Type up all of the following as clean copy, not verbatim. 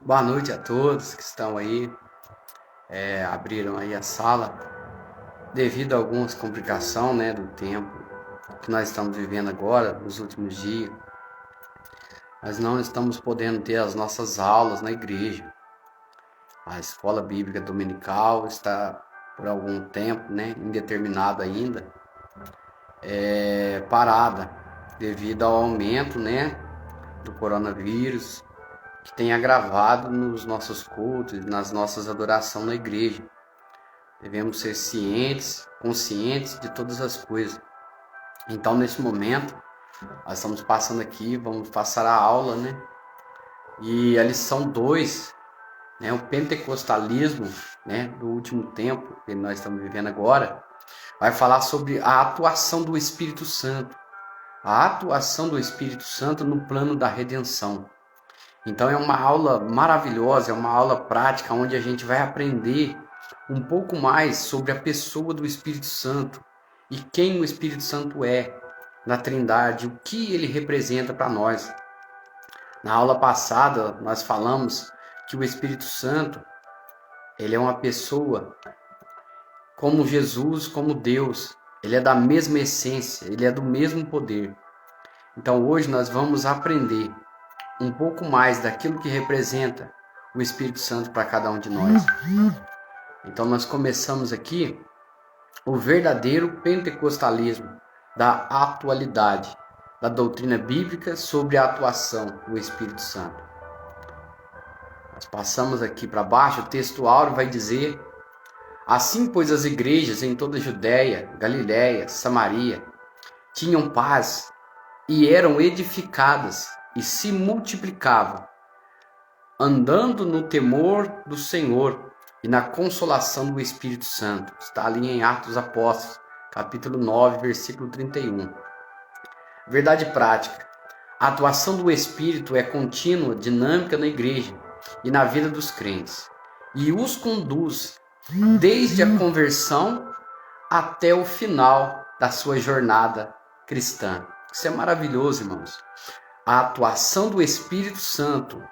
Boa noite a todos que estão aí, abriram aí a sala, devido a algumas complicações, né, do tempo que nós estamos vivendo agora, nos últimos dias. Nós não estamos podendo ter as nossas aulas na igreja. A escola bíblica dominical está por algum tempo, né, indeterminado ainda, parada, devido ao aumento, né, do coronavírus, que tem agravado nos nossos cultos, nas nossas adorações na igreja. Devemos ser cientes, conscientes de todas as coisas. Então, nesse momento, nós estamos passando aqui, vamos passar a aula, né? E a lição 2, né, o pentecostalismo, né, do último tempo que nós estamos vivendo agora, vai falar sobre a atuação do Espírito Santo. A atuação do Espírito Santo no plano da redenção. Então é uma aula maravilhosa, é uma aula prática onde a gente vai aprender um pouco mais sobre a pessoa do Espírito Santo e quem o Espírito Santo é na Trindade, o que ele representa para nós. Na aula passada nós falamos que o Espírito Santo, ele é uma pessoa como Jesus, como Deus. Ele é da mesma essência, ele é do mesmo poder. Então hoje nós vamos aprender um pouco mais daquilo que representa o Espírito Santo para cada um de nós. Então nós começamos aqui o verdadeiro pentecostalismo da atualidade, da doutrina bíblica sobre a atuação do Espírito Santo. Nós passamos aqui para baixo, o texto áureo vai dizer: assim, pois, as igrejas em toda a Judéia, Galiléia, Samaria tinham paz e eram edificadas e se multiplicavam, andando no temor do Senhor e na consolação do Espírito Santo. Está ali em Atos Apóstolos, capítulo 9, versículo 31. Verdade prática. A atuação do Espírito é contínua, dinâmica na igreja e na vida dos crentes, e os conduz desde a conversão até o final da sua jornada cristã. Isso é maravilhoso, irmãos. A atuação do Espírito Santo,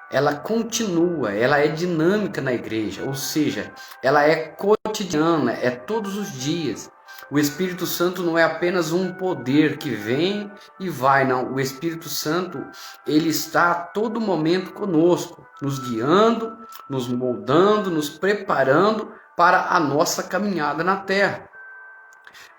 ela continua, ela é dinâmica na igreja, ou seja, ela é cotidiana, é todos os dias. O Espírito Santo não é apenas um poder que vem e vai, não. O Espírito Santo, ele está a todo momento conosco, nos guiando, nos moldando, nos preparando para a nossa caminhada na terra.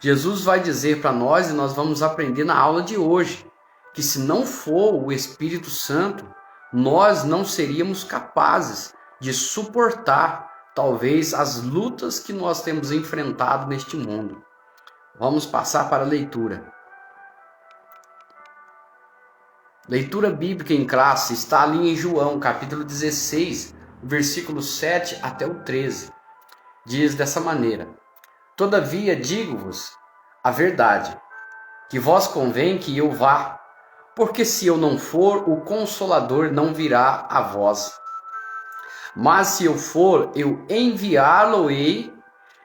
Jesus vai dizer para nós, e nós vamos aprender na aula de hoje, que se não for o Espírito Santo, nós não seríamos capazes de suportar, talvez, as lutas que nós temos enfrentado neste mundo. Vamos passar para a leitura. Leitura bíblica em classe está ali em João, capítulo 16, versículo 7 até o 13. Diz dessa maneira: todavia digo-vos a verdade, que vos convém que eu vá, Porque se eu não for, o Consolador não virá a vós. Mas se eu for, eu enviá-lo-ei,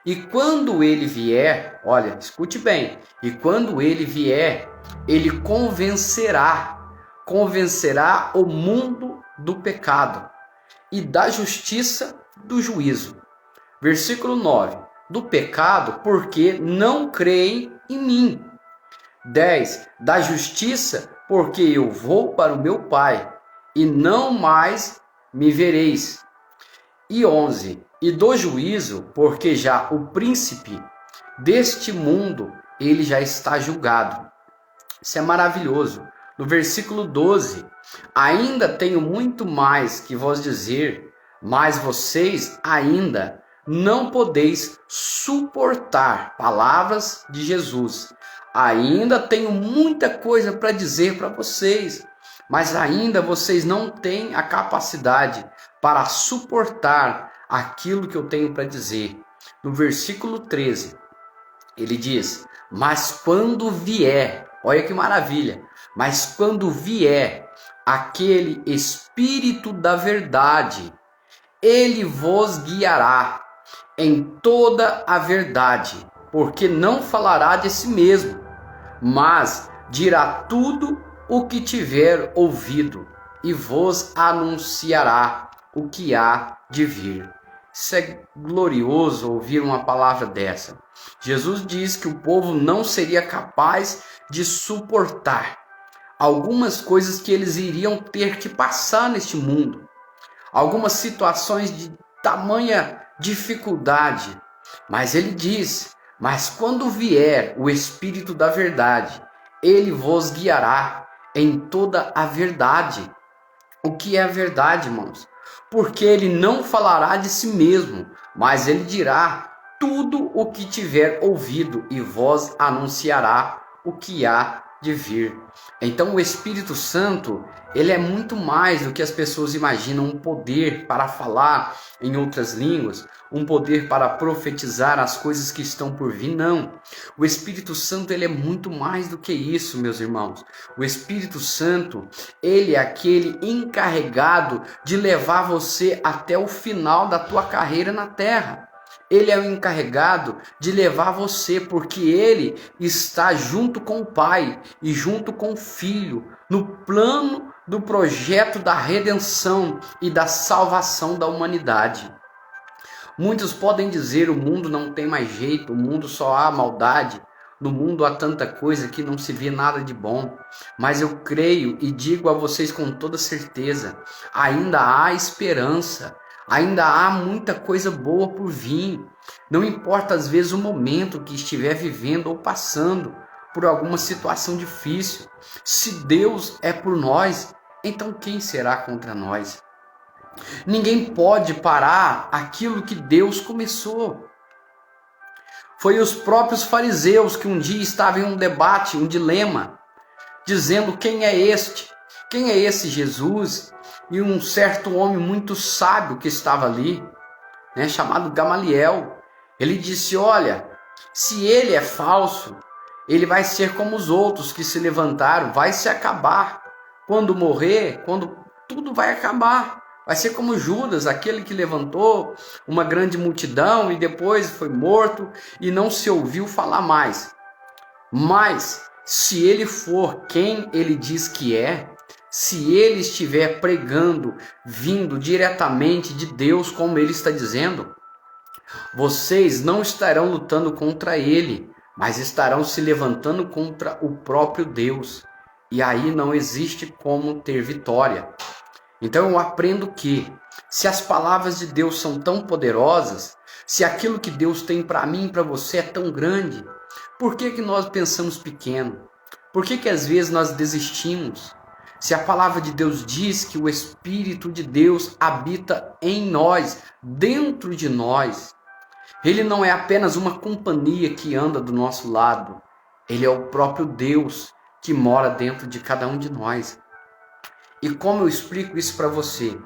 e quando ele vier, olha, escute bem, e quando ele vier, ele convencerá o mundo do pecado e da justiça do juízo. Versículo 9, do pecado, porque não creem em mim. 10, da justiça, porque eu vou para o meu Pai, e não mais me vereis. E 11, e do juízo, porque já o príncipe deste mundo, ele já está julgado. Isso é maravilhoso. No versículo 12, ainda tenho muito mais que vos dizer, mas vocês ainda não podeis suportar. Palavras de Jesus. Ainda tenho muita coisa para dizer para vocês, mas ainda vocês não têm a capacidade para suportar aquilo que eu tenho para dizer. No versículo 13, ele diz, mas quando vier, olha que maravilha, mas quando vier aquele Espírito da verdade, ele vos guiará em toda a verdade, porque não falará de si mesmo, mas dirá tudo o que tiver ouvido e vos anunciará o que há de vir. Isso é glorioso ouvir uma palavra dessa. Jesus diz que o povo não seria capaz de suportar algumas coisas que eles iriam ter que passar neste mundo, algumas situações de tamanha dificuldade. Mas ele diz, mas quando vier o Espírito da verdade, ele vos guiará em toda a verdade. O que é a verdade, irmãos? Porque ele não falará de si mesmo, mas ele dirá tudo o que tiver ouvido e vos anunciará o que há de vir. Então o Espírito Santo, ele é muito mais do que as pessoas imaginam, um poder para falar em outras línguas, um poder para profetizar as coisas que estão por vir, não. O Espírito Santo, ele é muito mais do que isso, meus irmãos. O Espírito Santo, ele é aquele encarregado de levar você até o final da tua carreira na terra. Ele é o encarregado de levar você, porque ele está junto com o Pai e junto com o Filho, no plano do projeto da redenção e da salvação da humanidade. Muitos podem dizer, o mundo não tem mais jeito, o mundo só há maldade, no mundo há tanta coisa que não se vê nada de bom. Mas eu creio e digo a vocês com toda certeza, ainda há esperança. Ainda há muita coisa boa por vir. Não importa às vezes o momento que estiver vivendo ou passando por alguma situação difícil. Se Deus é por nós, então quem será contra nós? Ninguém pode parar aquilo que Deus começou. Foi os próprios fariseus que um dia estavam em um debate, um dilema, dizendo quem é este? Quem é esse Jesus? E um certo homem muito sábio que estava ali, chamado Gamaliel, ele disse, olha, se ele é falso, ele vai ser como os outros que se levantaram, vai se acabar. Quando morrer, quando tudo vai acabar, vai ser como Judas, aquele que levantou uma grande multidão e depois foi morto e não se ouviu falar mais. Mas se ele for quem ele diz que é, se ele estiver pregando, vindo diretamente de Deus, como ele está dizendo, vocês não estarão lutando contra ele, mas estarão se levantando contra o próprio Deus. E aí não existe como ter vitória. Então eu aprendo que, se as palavras de Deus são tão poderosas, se aquilo que Deus tem para mim e para você é tão grande, por que nós pensamos pequeno? Por que às vezes nós desistimos? Se a palavra de Deus diz que o Espírito de Deus habita em nós, dentro de nós, ele não é apenas uma companhia que anda do nosso lado, ele é o próprio Deus que mora dentro de cada um de nós. E como eu explico isso para você?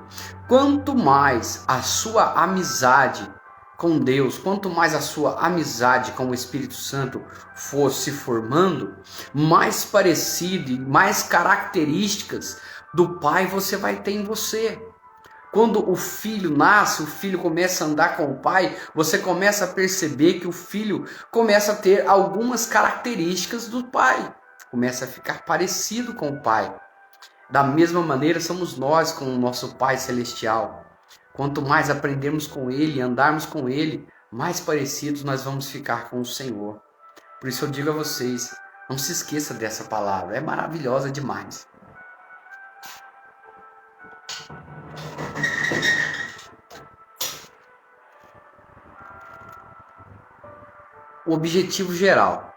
Quanto mais a sua amizade com Deus, quanto mais a sua amizade com o Espírito Santo for se formando, mais parecido e mais características do Pai você vai ter em você. Quando o filho nasce, o filho começa a andar com o pai, você começa a perceber que o filho começa a ter algumas características do pai, começa a ficar parecido com o pai. Da mesma maneira somos nós com o nosso Pai Celestial. Quanto mais aprendermos com Ele, andarmos com Ele, mais parecidos nós vamos ficar com o Senhor. Por isso eu digo a vocês, não se esqueça dessa palavra, é maravilhosa demais. O objetivo geral.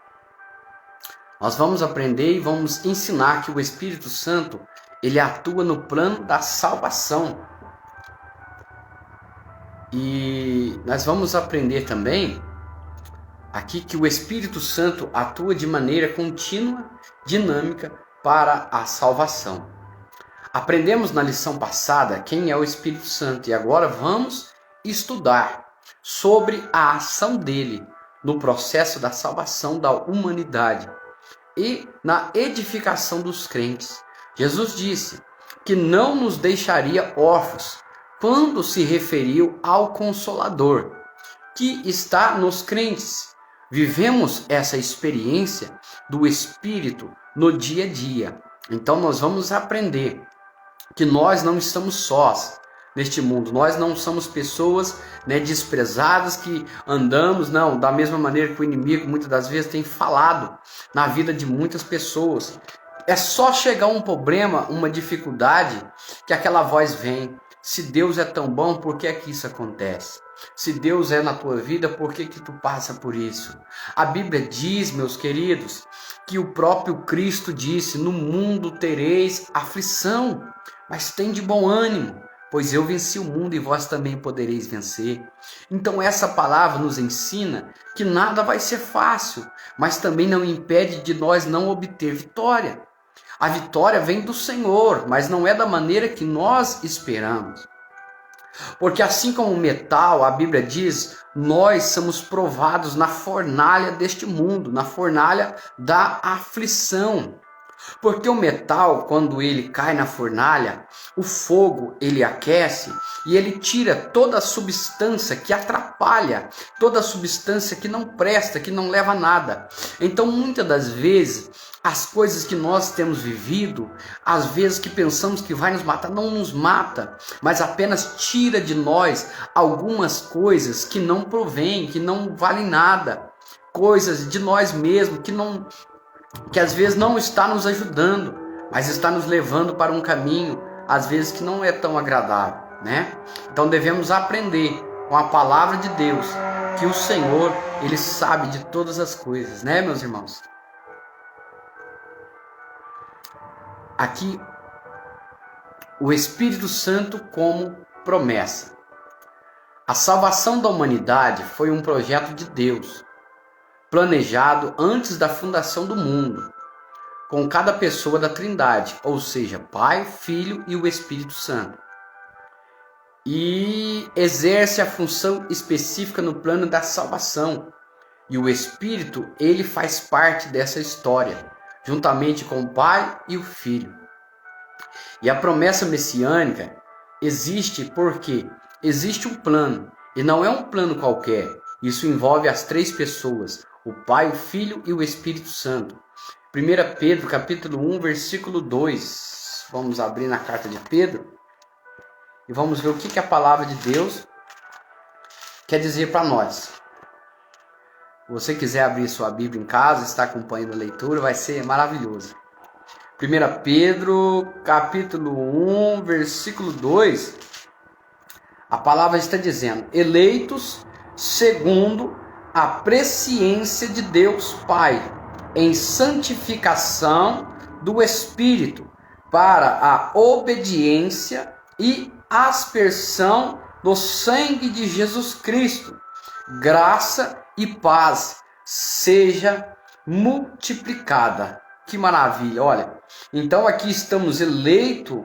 Nós vamos aprender e vamos ensinar que o Espírito Santo, ele atua no plano da salvação. E nós vamos aprender também aqui que o Espírito Santo atua de maneira contínua, dinâmica para a salvação. Aprendemos na lição passada quem é o Espírito Santo e agora vamos estudar sobre a ação dele no processo da salvação da humanidade e na edificação dos crentes. Jesus disse que não nos deixaria órfãos quando se referiu ao Consolador, que está nos crentes. Vivemos essa experiência do Espírito no dia a dia. Então nós vamos aprender que nós não estamos sós neste mundo. Nós não somos pessoas desprezadas que andamos da mesma maneira que o inimigo muitas das vezes tem falado na vida de muitas pessoas. É só chegar um problema, uma dificuldade, que aquela voz vem. Se Deus é tão bom, por que é que isso acontece? Se Deus é na tua vida, por que que tu passa por isso? A Bíblia diz, meus queridos, que o próprio Cristo disse: no mundo tereis aflição, mas tem de bom ânimo, pois eu venci o mundo e vós também podereis vencer. Então essa palavra nos ensina que nada vai ser fácil, mas também não impede de nós não obter vitória. A vitória vem do Senhor, mas não é da maneira que nós esperamos. Porque assim como o metal, a Bíblia diz, nós somos provados na fornalha deste mundo, na fornalha da aflição. Porque o metal, quando ele cai na fornalha, o fogo ele aquece e ele tira toda a substância que atrapalha, toda a substância que não presta, que não leva a nada. Então muitas das vezes as coisas que nós temos vivido, às vezes que pensamos que vai nos matar, não nos mata, mas apenas tira de nós algumas coisas que não provêm, que não valem nada, coisas de nós mesmos que às vezes não está nos ajudando, mas está nos levando para um caminho, às vezes que não é tão agradável, né? Então devemos aprender com a palavra de Deus, que o Senhor, ele sabe de todas as coisas, né, meus irmãos? Aqui, o Espírito Santo como promessa. A salvação da humanidade foi um projeto de Deus, planejado antes da fundação do mundo, com cada pessoa da Trindade, ou seja, Pai, Filho e o Espírito Santo. E exerce a função específica no plano da salvação. E o Espírito, ele faz parte dessa história, juntamente com o Pai e o Filho. E a promessa messiânica existe porque existe um plano, e não é um plano qualquer. Isso envolve as três pessoas, o Pai, o Filho e o Espírito Santo. 1 Pedro, capítulo 1, versículo 2. Vamos abrir na carta de Pedro e vamos ver o que a palavra de Deus quer dizer para nós. Se você quiser abrir sua Bíblia em casa, está acompanhando a leitura, vai ser maravilhoso. 1 Pedro, capítulo 1, versículo 2. A palavra está dizendo: eleitos segundo a presciência de Deus Pai, em santificação do Espírito, para a obediência e aspersão do sangue de Jesus Cristo. Graça e paz seja multiplicada. Que maravilha, olha. Então aqui estamos eleitos,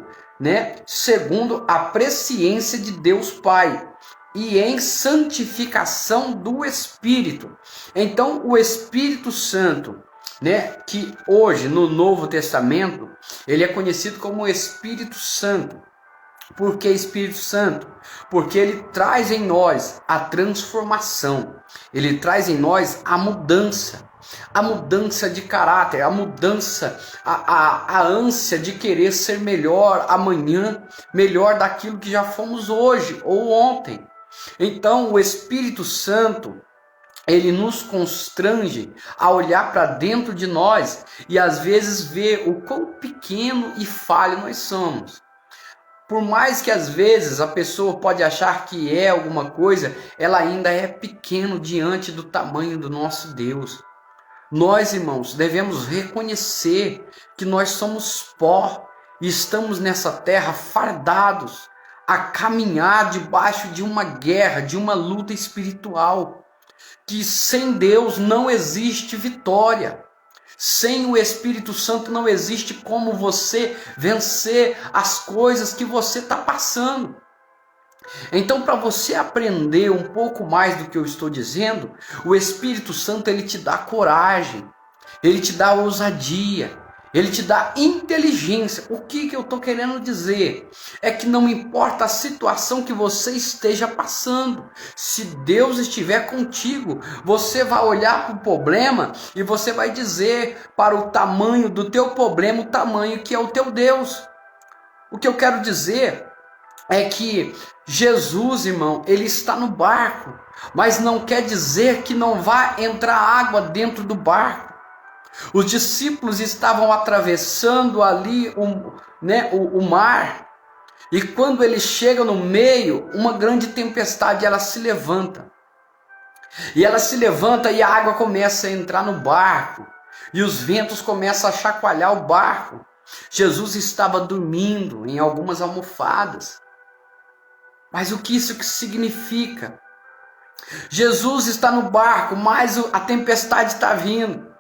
segundo a presciência de Deus Pai. e em santificação do Espírito. Então, o Espírito Santo, né, que hoje no Novo Testamento, ele é conhecido como Espírito Santo. Por que Espírito Santo? Porque ele traz em nós a transformação, ele traz em nós a mudança de caráter, a mudança, a ânsia de querer ser melhor amanhã, melhor daquilo que já fomos hoje ou ontem. Então, o Espírito Santo, ele nos constrange a olhar para dentro de nós e às vezes ver o quão pequeno e falho nós somos. Por mais que às vezes a pessoa pode achar que é alguma coisa, ela ainda é pequeno diante do tamanho do nosso Deus. Nós, irmãos, devemos reconhecer que nós somos pó e estamos nessa terra fardados a caminhar debaixo de uma guerra, de uma luta espiritual, que sem Deus não existe vitória. Sem o Espírito Santo não existe como você vencer as coisas que você está passando. Então, para você aprender um pouco mais do que eu estou dizendo, o Espírito Santo ele te dá coragem, ele te dá ousadia, ele te dá inteligência. O que eu estou querendo dizer? É que não importa a situação que você esteja passando, se Deus estiver contigo, você vai olhar para o problema e você vai dizer para o tamanho do teu problema, o tamanho que é o teu Deus. O que eu quero dizer é que Jesus, irmão, ele está no barco, mas não quer dizer que não vai entrar água dentro do barco. Os discípulos estavam atravessando ali o mar, e quando eles chegam no meio, uma grande tempestade, ela se levanta. E ela se levanta e a água começa a entrar no barco, e os ventos começam a chacoalhar o barco. Jesus estava dormindo em algumas almofadas. Mas o que isso significa? Jesus está no barco, mas a tempestade está vindo.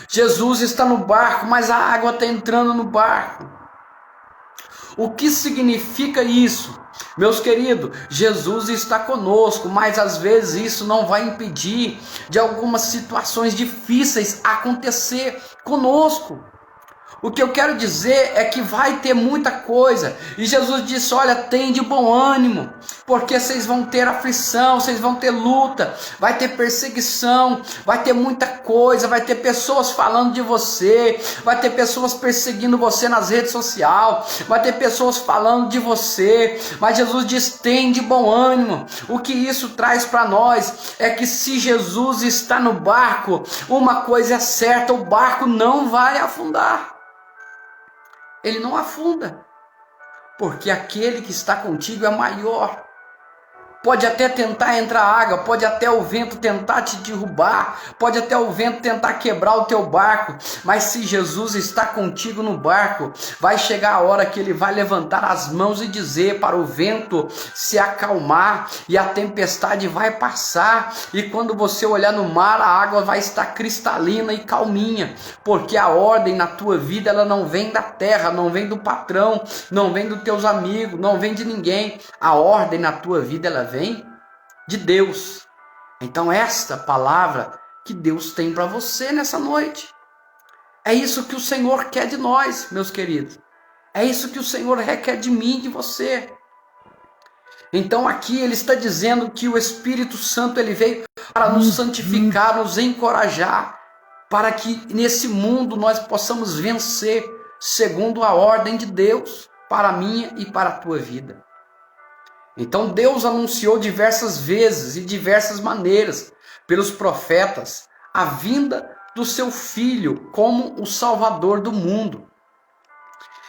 Jesus está no barco, mas a água está entrando no barco. O que significa isso? Meus queridos, Jesus está conosco, mas às vezes isso não vai impedir de algumas situações difíceis acontecer conosco. O que eu quero dizer é que vai ter muita coisa. E Jesus disse, olha, tem de bom ânimo, porque vocês vão ter aflição, vocês vão ter luta, vai ter perseguição, vai ter muita coisa, vai ter pessoas falando de você, vai ter pessoas perseguindo você nas redes sociais, vai ter pessoas falando de você, mas Jesus diz, tem de bom ânimo. O que isso traz para nós é que se Jesus está no barco, uma coisa é certa, o barco não vai afundar. Ele não afunda, porque aquele que está contigo é maior. Pode até tentar entrar água, pode até o vento tentar te derrubar, pode até o vento tentar quebrar o teu barco, mas se Jesus está contigo no barco, vai chegar a hora que ele vai levantar as mãos e dizer para o vento se acalmar, e a tempestade vai passar, e quando você olhar no mar, a água vai estar cristalina e calminha, porque a ordem na tua vida, ela não vem da terra, não vem do patrão, não vem dos teus amigos, não vem de ninguém. A ordem na tua vida, ela vem de Deus. Então esta palavra que Deus tem para você nessa noite, é isso que o Senhor quer de nós, meus queridos. É isso que o Senhor requer de mim e de você. Então aqui ele está dizendo que o Espírito Santo ele veio para nos santificar, nos encorajar, para que nesse mundo nós possamos vencer segundo a ordem de Deus para a minha e para a tua vida. Então Deus anunciou diversas vezes e diversas maneiras pelos profetas a vinda do seu Filho como o Salvador do mundo.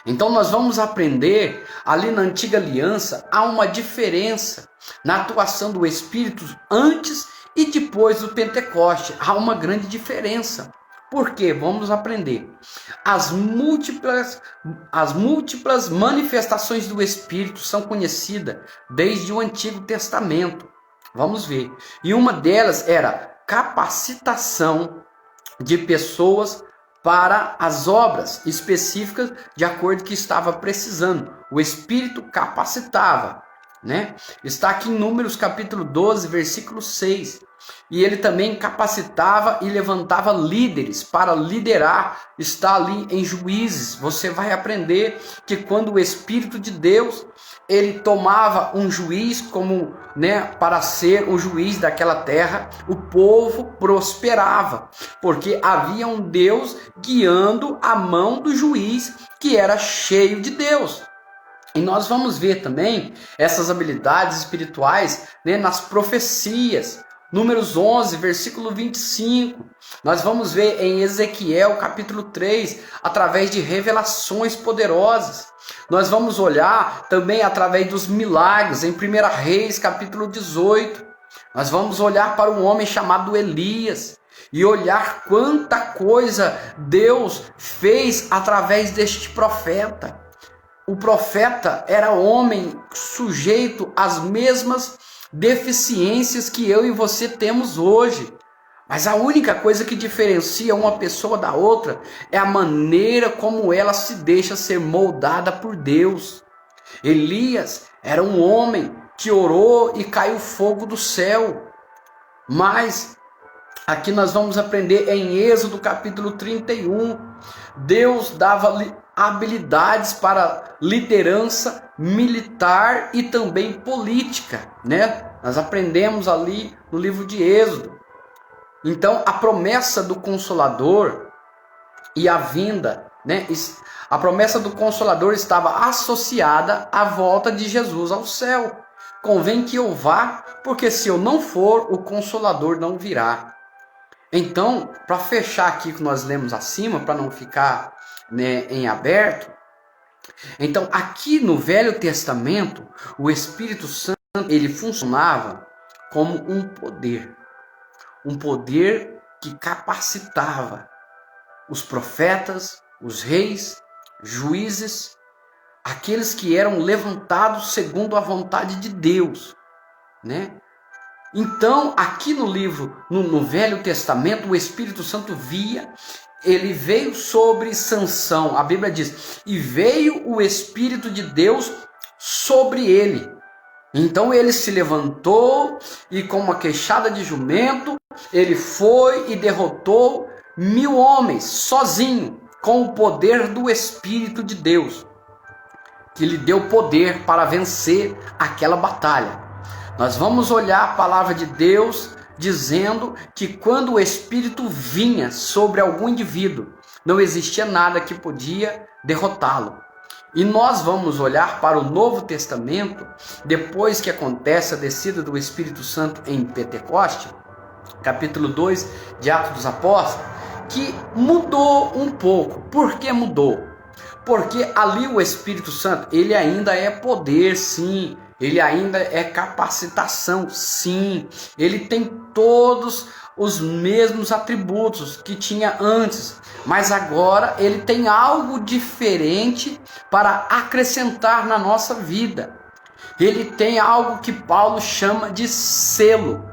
Então nós vamos aprender ali na antiga aliança há uma diferença na atuação do Espírito antes e depois do Pentecoste. Há uma grande diferença. Por quê? Vamos aprender. As múltiplas manifestações do Espírito são conhecidas desde o Antigo Testamento. Vamos ver. E uma delas era capacitação de pessoas para as obras específicas de acordo com o que estava precisando. O Espírito capacitava. né? Está aqui em Números capítulo 12, versículo 6. E ele também capacitava e levantava líderes para liderar. Está ali em Juízes. Você vai aprender que quando o Espírito de Deus, ele tomava um juiz como, né, para ser o juiz daquela terra, o povo prosperava, porque havia um Deus guiando a mão do juiz que era cheio de Deus. E nós vamos ver também essas habilidades espirituais, né, nas profecias. Números 11, versículo 25. Nós vamos ver em Ezequiel, capítulo 3, através de revelações poderosas. Nós vamos olhar também através dos milagres, em 1 Reis, capítulo 18. Nós vamos olhar para um homem chamado Elias e olhar quanta coisa Deus fez através deste profeta. O profeta era homem sujeito às mesmas deficiências que eu e você temos hoje. Mas a única coisa que diferencia uma pessoa da outra é a maneira como ela se deixa ser moldada por Deus. Elias era um homem que orou e caiu fogo do céu. Mas aqui nós vamos aprender em Êxodo capítulo 31. Deus dava habilidades para liderança militar e também política, né? Nós aprendemos ali no livro de Êxodo. Então, a promessa do Consolador e a vinda, né? A promessa do Consolador estava associada à volta de Jesus ao céu. Convém que eu vá, porque se eu não for, o Consolador não virá. Então, para fechar aqui o que nós lemos acima, para não ficar, né, em aberto, então aqui no Velho Testamento, o Espírito Santo, ele funcionava como um poder que capacitava os profetas, os reis, juízes, aqueles que eram levantados segundo a vontade de Deus, né? Então, aqui no livro, no Velho Testamento, o Espírito Santo ele veio sobre Sansão. A Bíblia diz, e veio o Espírito de Deus sobre ele. Então ele se levantou e com uma queixada de jumento, ele foi e derrotou 1000 homens, sozinho, com o poder do Espírito de Deus, que lhe deu poder para vencer aquela batalha. Nós vamos olhar a palavra de Deus dizendo que quando o Espírito vinha sobre algum indivíduo, não existia nada que podia derrotá-lo. E nós vamos olhar para o Novo Testamento, depois que acontece a descida do Espírito Santo em Pentecoste, capítulo 2 de Atos dos Apóstolos, que mudou um pouco. Por que mudou? Porque ali o Espírito Santo, ele ainda é poder, sim. Ele ainda é capacitação, sim. Ele tem todos os mesmos atributos que tinha antes. Mas agora ele tem algo diferente para acrescentar na nossa vida. Ele tem algo que Paulo chama de selo.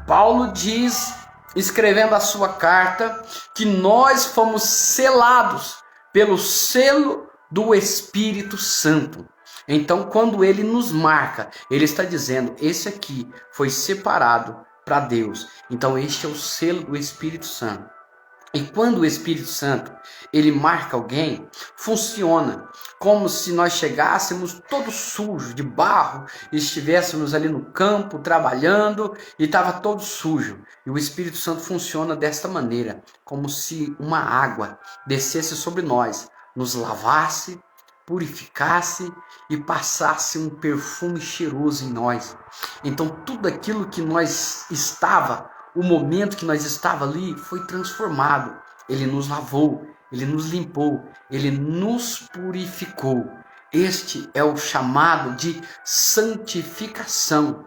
Paulo diz, escrevendo a sua carta, que nós fomos selados pelo selo do Espírito Santo. Então, quando ele nos marca, ele está dizendo, esse aqui foi separado para Deus. Então, este é o selo do Espírito Santo. E quando o Espírito Santo, ele marca alguém, funciona como se nós chegássemos todos sujos, de barro, e estivéssemos ali no campo, trabalhando, e estava todo sujo. E o Espírito Santo funciona desta maneira, como se uma água descesse sobre nós, nos lavasse, purificasse e passasse um perfume cheiroso em nós. Então tudo aquilo que nós estava, o momento que nós estava ali, foi transformado. Ele nos lavou, ele nos limpou, ele nos purificou. Este é o chamado de santificação.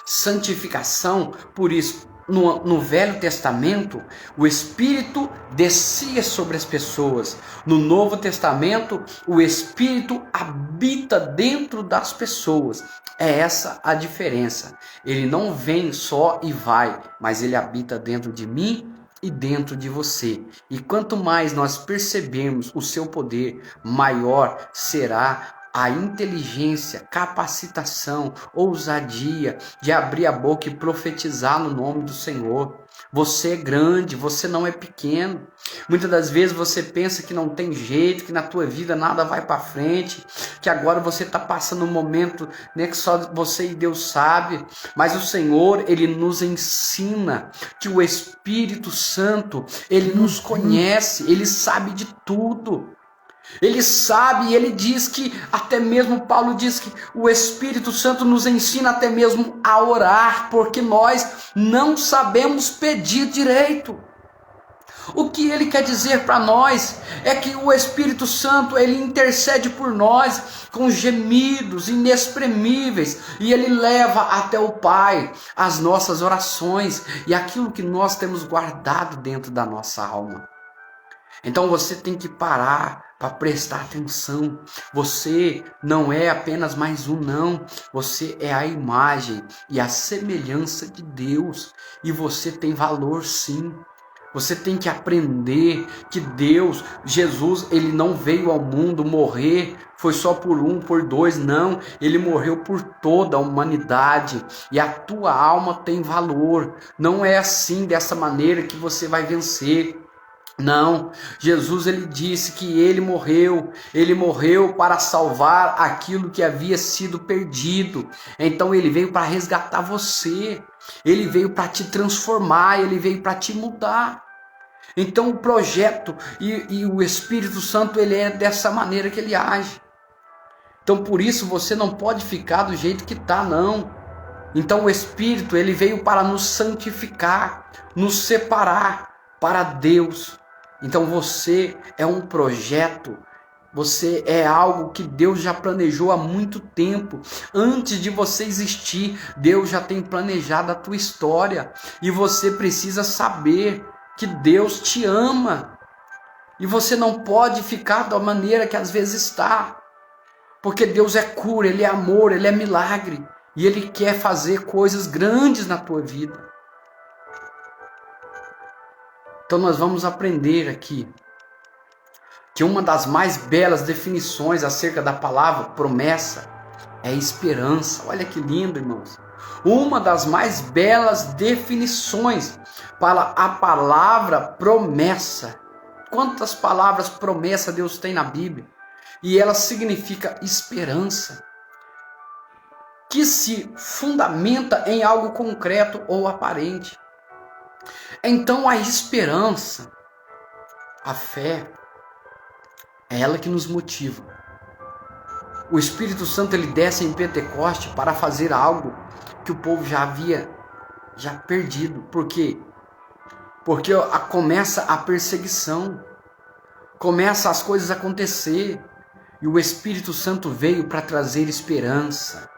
Santificação, por isso, no Velho Testamento, o Espírito descia sobre as pessoas. No Novo Testamento, o Espírito habita dentro das pessoas. É essa a diferença. Ele não vem só e vai, mas ele habita dentro de mim e dentro de você. E quanto mais nós percebermos o seu poder, maior será a inteligência, capacitação, ousadia de abrir a boca e profetizar no nome do Senhor. Você é grande, você não é pequeno. Muitas das vezes você pensa que não tem jeito, que na tua vida nada vai para frente, que agora você está passando um momento, né, que só você e Deus sabe. Mas o Senhor, Ele nos ensina que o Espírito Santo, Ele nos conhece, Ele sabe de tudo. Ele sabe, e ele diz que, até mesmo Paulo diz que o Espírito Santo nos ensina até mesmo a orar, porque nós não sabemos pedir direito. O que ele quer dizer para nós é que o Espírito Santo, ele intercede por nós com gemidos inexprimíveis, e ele leva até o Pai as nossas orações e aquilo que nós temos guardado dentro da nossa alma. Então você tem que parar para prestar atenção. Você não é apenas mais um, não. Você é a imagem e a semelhança de Deus. E você tem valor, sim. Você tem que aprender que Deus, Jesus, Ele não veio ao mundo morrer, foi só por um, por dois, não. Ele morreu por toda a humanidade. E a tua alma tem valor. Não é assim, dessa maneira, que você vai vencer. Não, Jesus, ele disse que ele morreu para salvar aquilo que havia sido perdido. Então ele veio para resgatar você, ele veio para te transformar, ele veio para te mudar. Então o projeto e o Espírito Santo, ele é dessa maneira que ele age. Então por isso você não pode ficar do jeito que está, não. Então o Espírito, ele veio para nos santificar, nos separar para Deus. Então você é um projeto, você é algo que Deus já planejou há muito tempo. Antes de você existir, Deus já tem planejado a tua história. E você precisa saber que Deus te ama. E você não pode ficar da maneira que às vezes está. Porque Deus é cura, Ele é amor, Ele é milagre. E Ele quer fazer coisas grandes na tua vida. Então nós vamos aprender aqui que uma das mais belas definições acerca da palavra promessa é esperança. Olha que lindo, irmãos. Uma das mais belas definições para a palavra promessa. Quantas palavras promessa Deus tem na Bíblia? E ela significa esperança, que se fundamenta em algo concreto ou aparente. Então a esperança, a fé, é ela que nos motiva. O Espírito Santo, ele desce em Pentecoste para fazer algo que o povo já havia perdido. Por quê? Porque começa a perseguição, começa as coisas a acontecer, e o Espírito Santo veio para trazer esperança.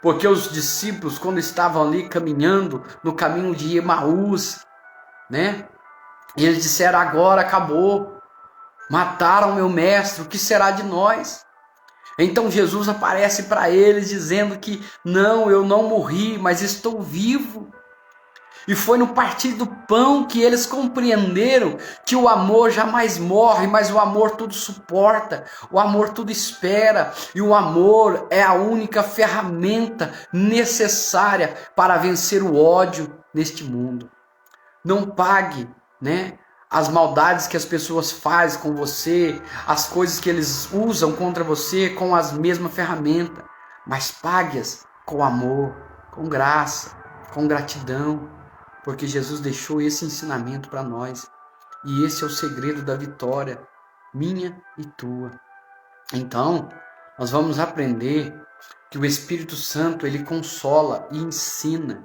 Porque os discípulos, quando estavam ali caminhando no caminho de Emaús, né? Eles disseram: agora acabou, mataram meu mestre, o que será de nós? Então Jesus aparece para eles dizendo que não, eu não morri, mas estou vivo. E foi no partir do pão que eles compreenderam que o amor jamais morre, mas o amor tudo suporta, o amor tudo espera, e o amor é a única ferramenta necessária para vencer o ódio neste mundo. Não pague, né, as maldades que as pessoas fazem com você, as coisas que eles usam contra você com as mesmas ferramentas, mas pague-as com amor, com graça, com gratidão. Porque Jesus deixou esse ensinamento para nós. E esse é o segredo da vitória, minha e tua. Então, nós vamos aprender que o Espírito Santo, ele consola e ensina.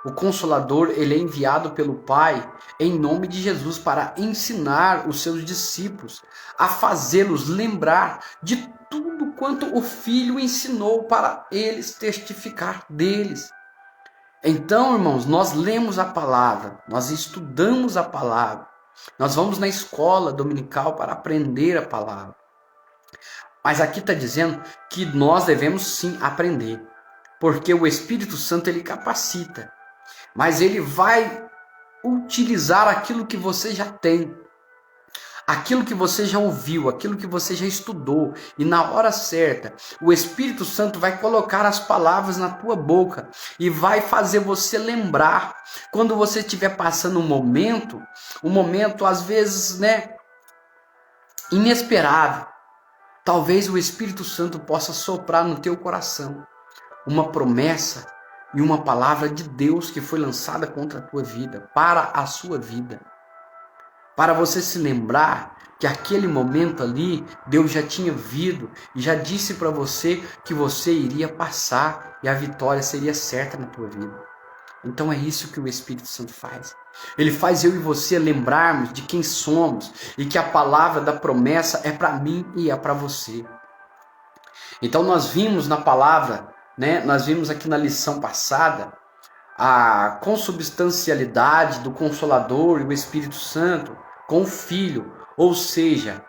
O Consolador, ele é enviado pelo Pai em nome de Jesus para ensinar os seus discípulos, a fazê-los lembrar de tudo quanto o Filho ensinou para eles testificar deles. Então, irmãos, nós lemos a palavra, nós estudamos a palavra, nós vamos na escola dominical para aprender a palavra. Mas aqui está dizendo que nós devemos sim aprender, porque o Espírito Santo, ele capacita, mas ele vai utilizar aquilo que você já tem. aquilo que você já ouviu, aquilo que você já estudou, e na hora certa, o Espírito Santo vai colocar as palavras na tua boca e vai fazer você lembrar. Quando você estiver passando um momento às vezes, inesperado, talvez o Espírito Santo possa soprar no teu coração uma promessa e uma palavra de Deus que foi lançada contra a tua vida, para a sua vida. Para você se lembrar que aquele momento ali, Deus já tinha vindo e já disse para você que você iria passar e a vitória seria certa na tua vida. Então é isso que o Espírito Santo faz. Ele faz eu e você lembrarmos de quem somos e que a palavra da promessa é para mim e é para você. Então nós vimos na palavra, nós vimos aqui na lição passada, a consubstancialidade do Consolador e o Espírito Santo com o Filho, ou seja,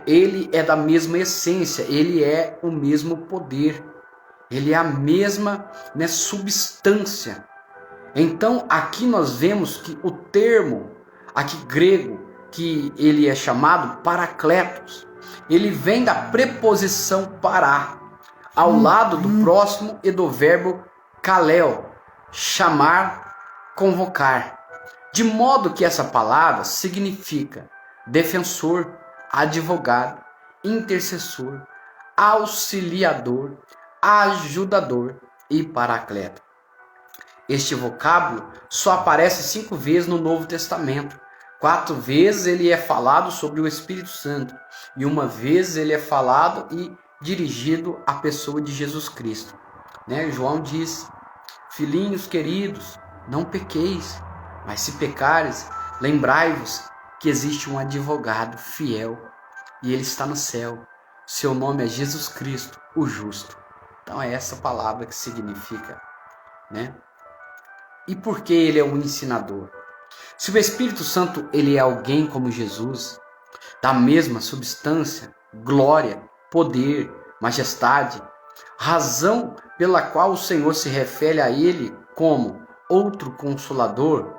ele é da mesma essência, ele é o mesmo poder, ele é a mesma substância. Então aqui nós vemos que o termo aqui grego, que ele é chamado Paracletos, ele vem da preposição para, ao lado do próximo e do verbo kaleo, chamar, convocar. De modo que essa palavra significa defensor, advogado, intercessor, auxiliador, ajudador e paracleto. Este vocábulo só aparece 5 vezes no Novo Testamento. 4 vezes ele é falado sobre o Espírito Santo e 1 vez ele é falado e dirigido à pessoa de Jesus Cristo. João diz: filhinhos queridos, não pequeis, mas se pecares, lembrai-vos que existe um advogado fiel e ele está no céu. Seu nome é Jesus Cristo, o justo. Então é essa palavra que significa, E por que ele é um ensinador? Se o Espírito Santo ele é alguém como Jesus, da mesma substância, glória, poder, majestade, razão pela qual o Senhor se refere a ele como outro consolador,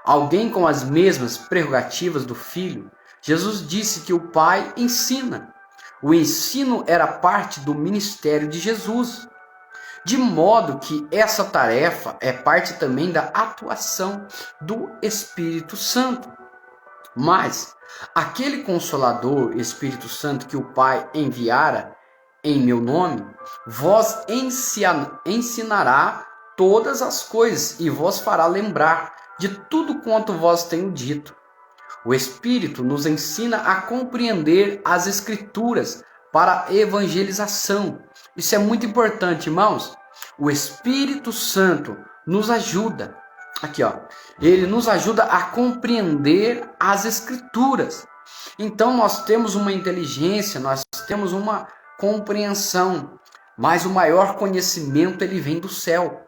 alguém com as mesmas prerrogativas do Filho, Jesus disse que o Pai ensina. O ensino era parte do ministério de Jesus, de modo que essa tarefa é parte também da atuação do Espírito Santo. Mas aquele Consolador, Espírito Santo, que o Pai enviara em meu nome, vos ensinará todas as coisas e vos fará lembrar de tudo quanto vos tenho dito. O Espírito nos ensina a compreender as Escrituras para a evangelização. Isso é muito importante, irmãos. O Espírito Santo nos ajuda. Aqui, ele nos ajuda a compreender as Escrituras. Então nós temos uma inteligência, nós temos uma compreensão, mas o maior conhecimento ele vem do céu.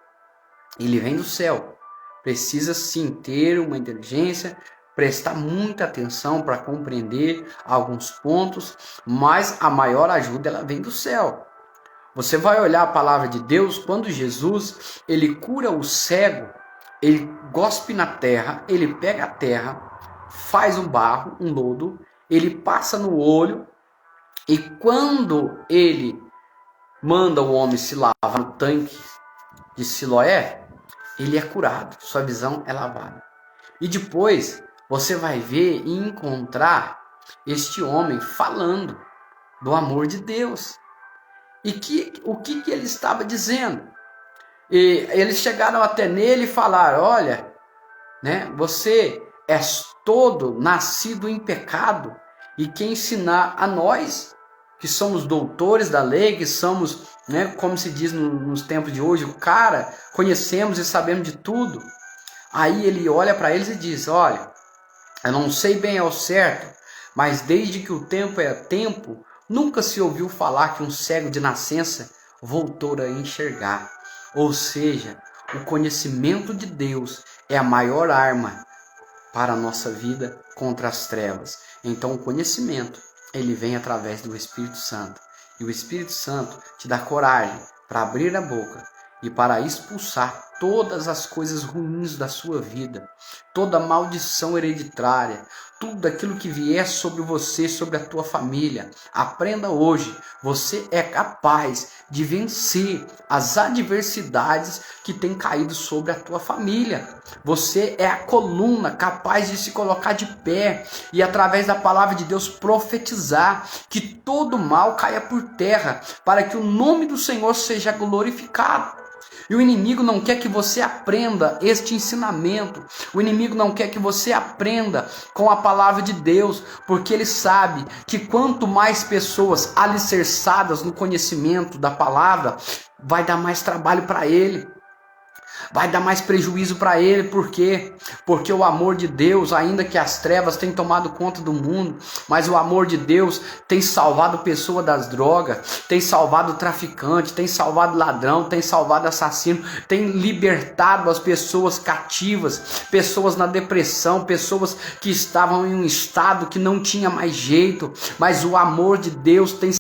Ele vem do céu. Precisa sim ter uma inteligência, prestar muita atenção para compreender alguns pontos, mas a maior ajuda ela vem do céu. Você vai olhar a palavra de Deus, quando Jesus ele cura o cego, ele gospe na terra, ele pega a terra, faz um barro, um lodo, ele passa no olho, e quando ele manda o homem se lavar no tanque de Siloé, ele é curado, sua visão é lavada. E depois você vai ver e encontrar este homem falando do amor de Deus. E o que ele estava dizendo? E eles chegaram até nele e falaram: olha, você és todo nascido em pecado, e quem ensinar a nós, que somos doutores da lei, que somos, como se diz nos tempos de hoje, conhecemos e sabemos de tudo. Aí ele olha para eles e diz: olha, eu não sei bem ao certo, mas desde que o tempo é tempo, nunca se ouviu falar que um cego de nascença voltou a enxergar. Ou seja, o conhecimento de Deus é a maior arma para a nossa vida contra as trevas. Então o conhecimento, ele vem através do Espírito Santo. E o Espírito Santo te dá coragem para abrir a boca e para expulsar todas as coisas ruins da sua vida, toda maldição hereditária, tudo aquilo que vier sobre você, sobre a tua família. Aprenda hoje, você é capaz de vencer as adversidades que têm caído sobre a tua família. Você é a coluna capaz de se colocar de pé e através da palavra de Deus profetizar que todo mal caia por terra, para que o nome do Senhor seja glorificado. E o inimigo não quer que você aprenda este ensinamento. O inimigo não quer que você aprenda com a palavra de Deus, porque ele sabe que quanto mais pessoas alicerçadas no conhecimento da palavra, vai dar mais trabalho para ele. Vai dar mais prejuízo para ele, por quê? Porque o amor de Deus, ainda que as trevas tenham tomado conta do mundo, mas o amor de Deus tem salvado pessoa das drogas, tem salvado traficante, tem salvado ladrão, tem salvado assassino, tem libertado as pessoas cativas, pessoas na depressão, pessoas que estavam em um estado que não tinha mais jeito, mas o amor de Deus tem